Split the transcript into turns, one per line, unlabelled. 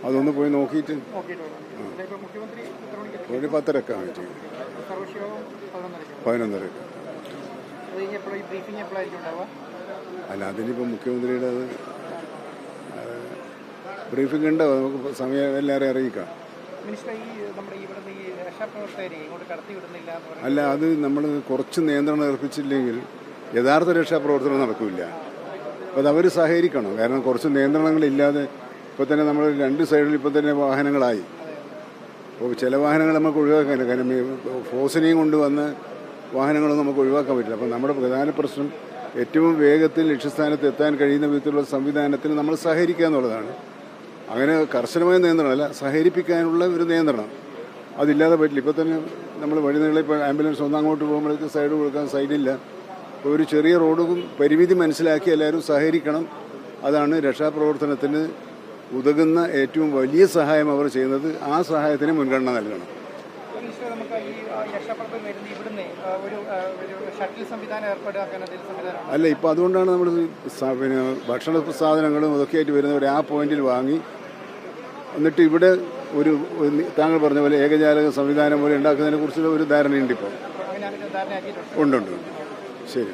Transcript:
അതൊന്ന് പോയി നോക്കിയിട്ട് ഒരു 10:30 മീറ്റിംഗ് 11:30. അല്ല, അതിനിപ്പോൾ മുഖ്യമന്ത്രിയുടെ ബ്രീഫിംഗ് ഉണ്ടാവും. നമുക്ക് സമയം എല്ലാവരെയും അറിയിക്കാം. അല്ല, അത് നമ്മൾ കുറച്ച് നിയന്ത്രണം ഏർപ്പിച്ചില്ലെങ്കിൽ യഥാർത്ഥ രക്ഷാപ്രവർത്തനം നടക്കില്ല. അപ്പോൾ അത് അവർ സഹകരിക്കണം. കാരണം കുറച്ച് നിയന്ത്രണങ്ങളില്ലാതെ ഇപ്പോൾ തന്നെ നമ്മൾ 2 സൈഡിൽ ഇപ്പോൾ തന്നെ വാഹനങ്ങളായി. അപ്പോൾ ചില വാഹനങ്ങൾ നമുക്ക് ഒഴിവാക്കാൻ, കാരണം ഫോഴ്സിനെയും കൊണ്ടുവന്ന് വാഹനങ്ങളൊന്നും നമുക്ക് ഒഴിവാക്കാൻ പറ്റില്ല. അപ്പോൾ നമ്മുടെ പ്രധാന പ്രശ്നം ഏറ്റവും വേഗത്തിൽ ലക്ഷ്യസ്ഥാനത്ത് എത്താൻ കഴിയുന്ന വിധത്തിലുള്ള സംവിധാനത്തിന് നമ്മൾ സഹകരിക്കുക എന്നുള്ളതാണ്. അങ്ങനെ കർശനമായ നിയന്ത്രണമല്ല, സഹകരിപ്പിക്കാനുള്ള ഒരു നിയന്ത്രണം അതില്ലാതെ പറ്റില്ല. ഇപ്പോൾ തന്നെ നമ്മൾ വഴിനീളെ ഇപ്പോൾ ആംബുലൻസ് അങ്ങോട്ട് പോകുമ്പോഴേക്ക് സൈഡ് കൊടുക്കാൻ സൈഡില്ല. അപ്പോൾ ഒരു ചെറിയ റോഡും പരിമിതി മനസ്സിലാക്കി എല്ലാവരും സഹകരിക്കണം. അതാണ് രക്ഷാപ്രവർത്തനത്തിന് ഉതകുന്ന ഏറ്റവും വലിയ സഹായം അവർ ചെയ്യുന്നത്. ആ സഹായത്തിന് മുൻഗണന നൽകണം. അല്ല, ഇപ്പോൾ അതുകൊണ്ടാണ് നമ്മൾ പിന്നെ ഭക്ഷണ സാധനങ്ങളും അതൊക്കെ ആയിട്ട് വരുന്നവർ ആ പോയിന്റിൽ വാങ്ങി എന്നിട്ട് ഇവിടെ ഒരു താങ്കൾ പറഞ്ഞ പോലെ ഏകജാലക സംവിധാനം പോലെ ഉണ്ടാക്കുന്നതിനെ കുറിച്ചുള്ള ഒരു ധാരണയുണ്ട്. ഇപ്പോൾ ഉണ്ട്. ശരി.